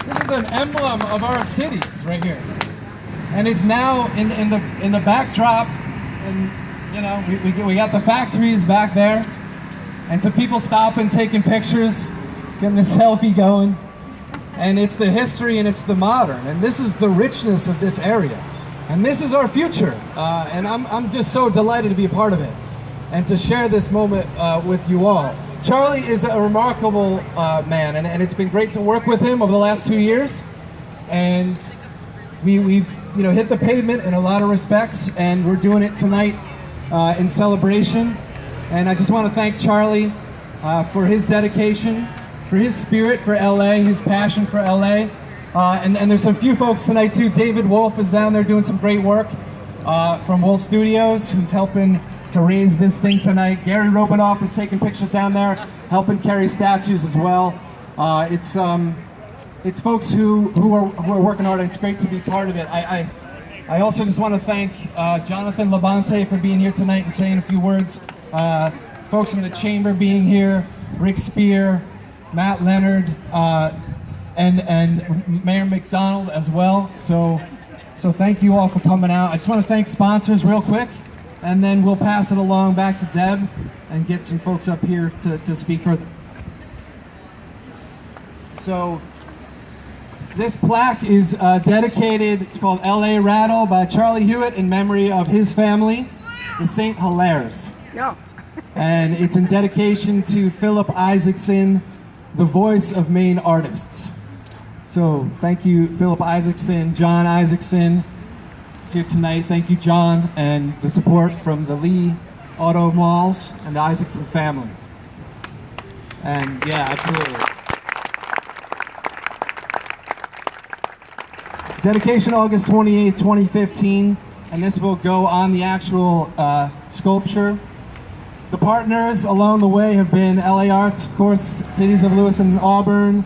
This is an emblem of our cities right here, and it's now in the backdrop, and you know we got the factories back there, and some people stopping, taking pictures, getting the selfie going, and it's the history and it's the modern, and this is the richness of this area, and this is our future, and I'm just so delighted to be a part of it, and to share this moment with you all. Charlie is a remarkable man, and it's been great to work with him over the last 2 years. And we've hit the pavement in a lot of respects, and we're doing it tonight in celebration. And I just want to thank Charlie for his dedication, for his spirit for LA, his passion for LA. And there's some few folks tonight too. David Wolf is down there doing some great work from Wolf Studios, who's helping to raise this thing tonight. Gary Robinoff is taking pictures down there, helping carry statues as well. It's folks who are working hard, and it's great to be part of it. I also just want to thank Jonathan Labonte for being here tonight and saying a few words. Folks in the chamber being here, Rick Spear, Matt Leonard, and Mayor McDonald as well. So thank you all for coming out. I just want to thank sponsors real quick, and then we'll pass it along back to Deb and get some folks up here to speak further. So this plaque is dedicated, it's called LA Rattle by Charlie Hewitt in memory of his family, the St. Hilairs. Yeah. And it's in dedication to Philip Isaacson, the voice of Maine artists. So thank you, Philip Isaacson, John Isaacson is here tonight. Thank you, John, and the support from the Lee Auto Malls and the Isaacson family. And yeah, absolutely. Dedication August 28th, 2015, and this will go on the actual sculpture. The partners along the way have been LA Arts, of course, cities of Lewiston-Auburn,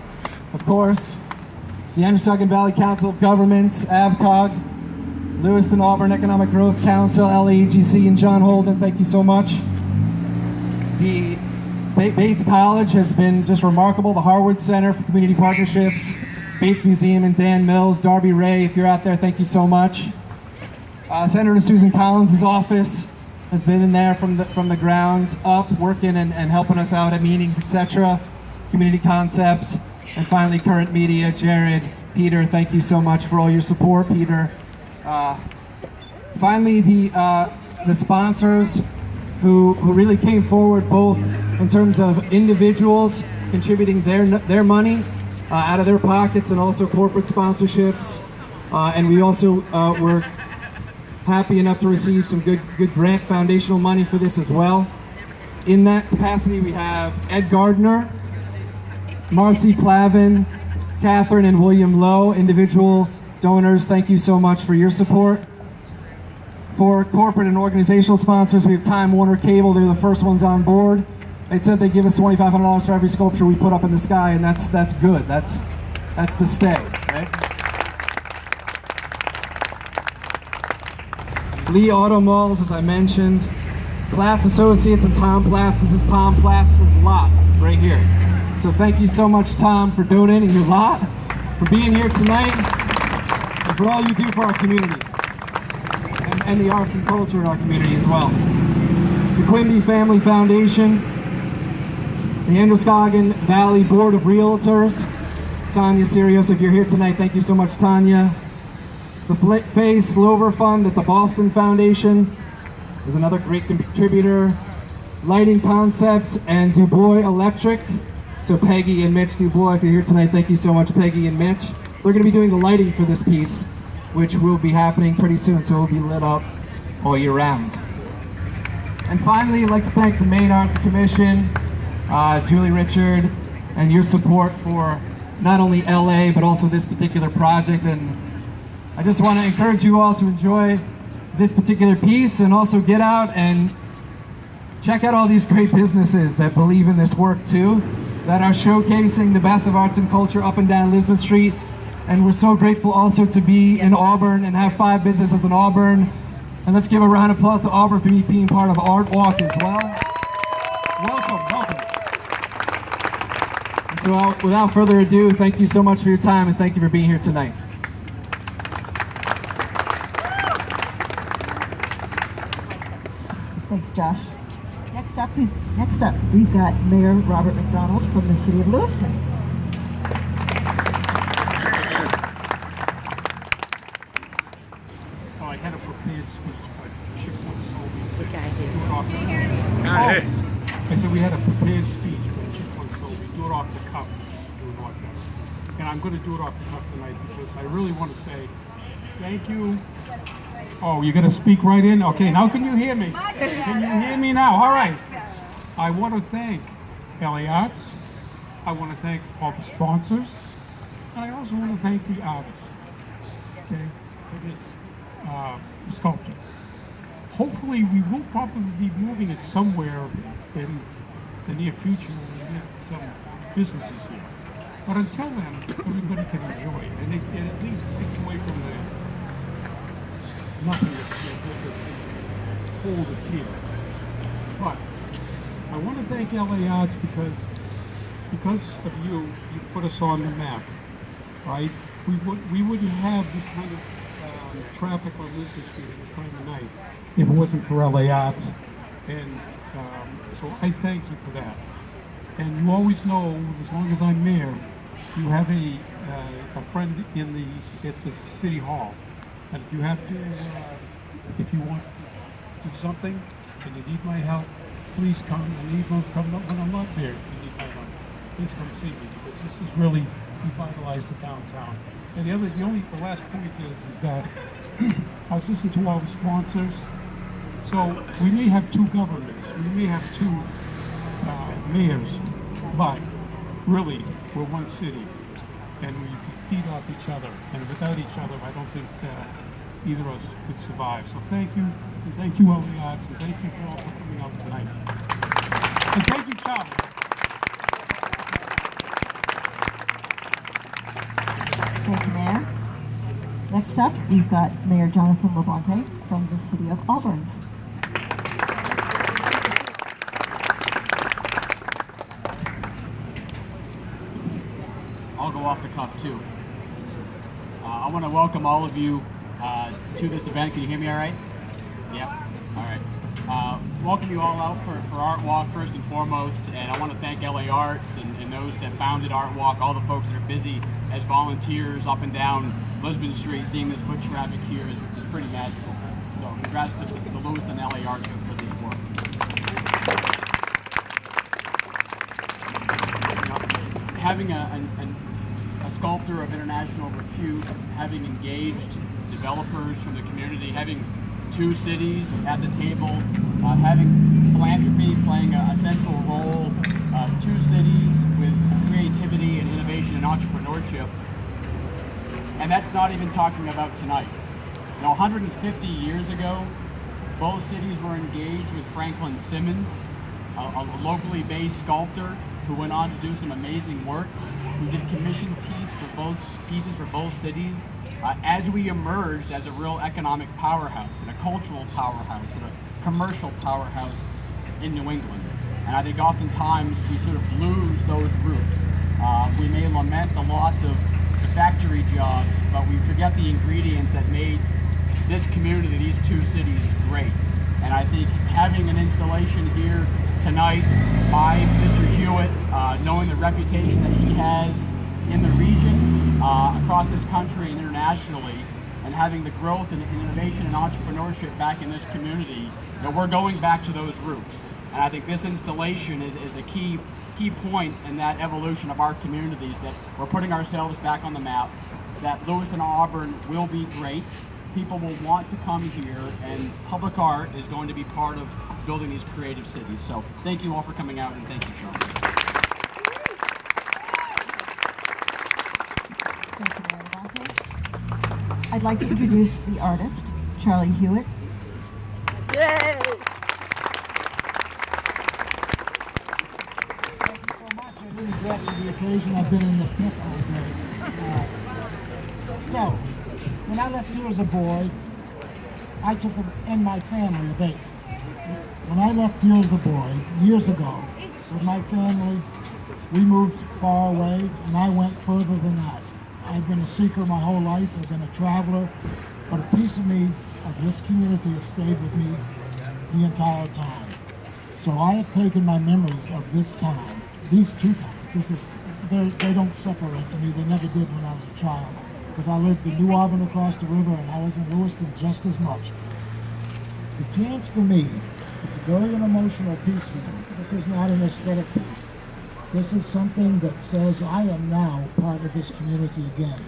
of course, the Androscoggin Valley Council of Governments, AVCOG, Lewiston-Auburn Economic Growth Council, LAEGC, and John Holden, thank you so much. The Bates College has been just remarkable, the Harwood Center for Community Partnerships, Bates Museum and Dan Mills, Darby Ray, if you're out there, thank you so much. Senator Susan Collins' office has been in there from the ground up, working and helping us out at meetings, etc. Community Concepts, and finally Current Media, Jared, Peter, thank you so much for all your support, Peter. Finally, the sponsors who really came forward, both in terms of individuals contributing their money out of their pockets, and also corporate sponsorships. And we also were happy enough to receive some good grant foundational money for this as well. In that capacity, we have Ed Gardner, Marcy Plavin, Catherine and William Lowe, individual donors. Thank you so much for your support. For corporate and organizational sponsors, we have Time Warner Cable. They're the first ones on board. They said they give us $2,500 for every sculpture we put up in the sky, and that's good. That's the stay, right? Lee Auto Malls, as I mentioned, Platts Associates and Tom Platts. This is Tom Platts' lot right here. So thank you so much, Tom, for donating your lot, for being here tonight, and for all you do for our community, and the arts and culture in our community as well. The Quimby Family Foundation, the Androscoggin Valley Board of Realtors, Tanya Sirios, if you're here tonight, thank you so much, Tanya. The Faye Slover Fund at the Boston Foundation is another great contributor. Lighting Concepts and Dubois Electric. So Peggy and Mitch Dubois, if you're here tonight, thank you so much, Peggy and Mitch. They're going to be doing the lighting for this piece, which will be happening pretty soon, so it will be lit up all year round. And finally, I'd like to thank the Maine Arts Commission, Julie Richard, and your support for not only LA, but also this particular project. And I just want to encourage you all to enjoy this particular piece, and also get out and check out all these great businesses that believe in this work too, that are showcasing the best of arts and culture up and down Lisbon Street. And we're so grateful also to be in Auburn and have 5 businesses in Auburn. And let's give a round of applause to Auburn for being part of Artwalk as well. Welcome, welcome. And So without further ado, thank you so much for your time and thank you for being here tonight. Thanks, Josh. Next up, we've got Mayor Robert McDonald from the city of Lewiston. Oh, I had a prepared speech, but Chip once told me to say, I said we had a prepared speech, but Chip once told me, do it off the cuff. This is doing a lot better. And I'm going to do it off the cuff tonight because I really want to say thank you. Oh, you're going to speak right in? Okay, now can you hear me? Can you hear me now? All right. I want to thank LA Arts. I want to thank all the sponsors. And I also want to thank the artists, okay, for this sculpture. Hopefully we will probably be moving it somewhere in the near future when we get some businesses here. But until then, everybody can enjoy it. And it at least takes away from the nothing that's here, the cold that's here. But I want to thank LA Arts because of you put us on the map, right? We wouldn't have this kind of traffic on Lisbon Street at this time of night if it wasn't for LA Arts. And so I thank you for that. And you always know, as long as I'm mayor, you have a friend at the city hall. And if you have to, if you want to do something and you need my help, please come. And even when I'm not there, if you need my help, please come see me because this has really revitalized the downtown. And the last point is that I was listening to all the sponsors. So we may have two governments, we may have two mayors, but really we're one city and we feed off each other. And without each other, I don't think either of us could survive. So thank you, and thank you, LA Arts, and thank you all for coming out tonight. And thank you, Charlie. Thank you, Mayor. Next up, we've got Mayor Jonathan Labonte from the city of Auburn. I'll go off the cuff too. I want to welcome all of you to this event. Can you hear me all right? Yeah? All right. Welcome you all out for Artwalk first and foremost, and I want to thank LA Arts and those that founded Artwalk, all the folks that are busy as volunteers up and down Lisbon Street. Seeing this foot traffic here is pretty magical. So congrats to Lewiston and LA Arts for this work. Having a sculptor of international repute, having engaged developers from the community, having two cities at the table, having philanthropy playing a central role, two cities with creativity and innovation and entrepreneurship. And that's not even talking about tonight. You know, 150 years ago, both cities were engaged with Franklin Simmons, a locally based sculptor who went on to do some amazing work, who did commission pieces for both cities as we emerged as a real economic powerhouse and a cultural powerhouse and a commercial powerhouse in New England. And I think oftentimes we sort of lose those roots. We may lament the loss of the factory jobs, but we forget the ingredients that made this community, these two cities, great. And I think having an installation here tonight by Mr. Hewitt, knowing the reputation that he has in the region, across this country and internationally, and having the growth and innovation and entrepreneurship back in this community, that we're going back to those roots. And I think this installation is a key point in that evolution of our communities, that we're putting ourselves back on the map, that Lewiston-Auburn will be great. People will want to come here, and public art is going to be part of building these creative cities. So thank you all for coming out, and thank you, Charlie. Thank you, Mayor Labonte. I'd like to introduce the artist, Charlie Hewitt. Yay! Thank you so much. I didn't dress for the occasion. I've been in the pit all day. So, when I left here as a boy, I took in my family of 8. When I left here as a boy, years ago, with my family, We moved far away, and I went further than that. I've been a seeker my whole life. I've been a traveler, but a piece of me, of this community, has stayed with me the entire time. So I have taken my memories of this town, these two towns. They don't separate to me. They never did when I was a child, because I lived in New Auburn across the river, and I was in Lewiston just as much. The chance for me, it's very an emotional piece for me. This is not an aesthetic piece. This is something that says I am now part of this community again.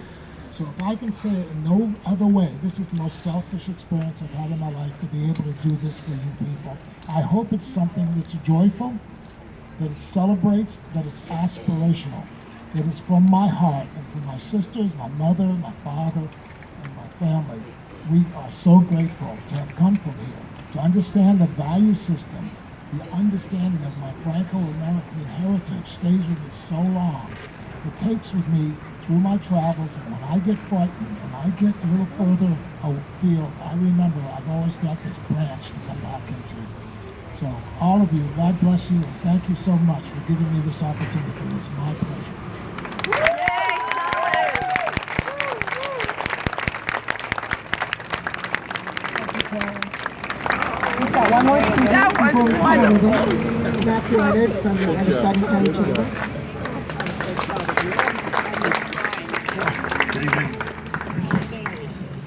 So if I can say it in no other way, this is the most selfish experience I've had in my life, to be able to do this for you people. I hope it's something that's joyful, that it celebrates, that it's aspirational, that it's from my heart and from my sisters, my mother, my father, and my family. We are so grateful to have come from here, to understand the value systems. The understanding of my Franco-American heritage stays with me so long. It takes with me through my travels, and when I get frightened, when I get a little further afield, I remember I've always got this branch to come back into. So all of you, God bless you, and thank you so much for giving me this opportunity. It's my pleasure. We've got one more speaker. That was before we call it a wonderful. day. Matt Leonard from the Understudy County Chamber. Good evening.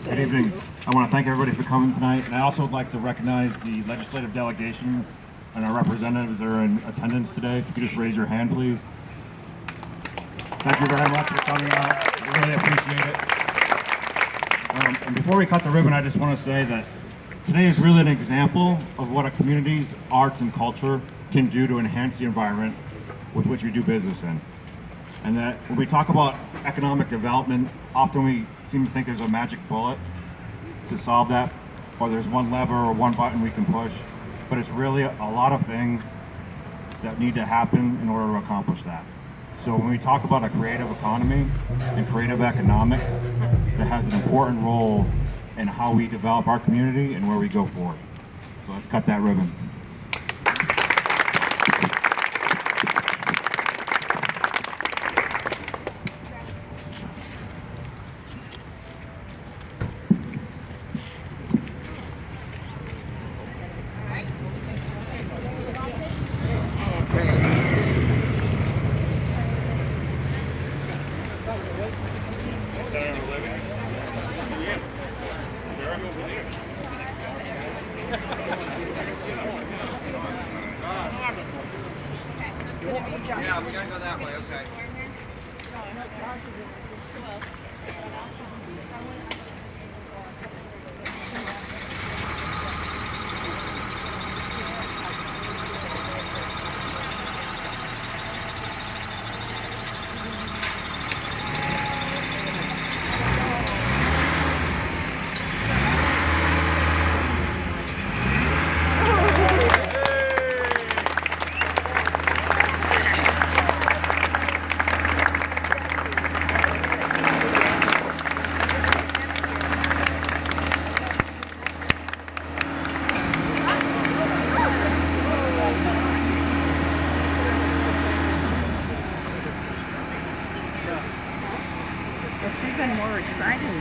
Good evening. I want to thank everybody for coming tonight, and I also would like to recognize the legislative delegation and our representatives that are in attendance today. If you could just raise your hand, please. Thank you very much for coming out. We really appreciate it. And before we cut the ribbon, I just want to say that today is really an example of what a community's arts and culture can do to enhance the environment with which we do business in. And that when we talk about economic development, often we seem to think there's a magic bullet to solve that, or there's one lever or one button we can push, but it's really a lot of things that need to happen in order to accomplish that. So when we talk about a creative economy and creative economics, that has an important role in how we develop our community and where we go forward. So let's cut that ribbon. Yeah, we gotta go that way, okay. It's even more exciting.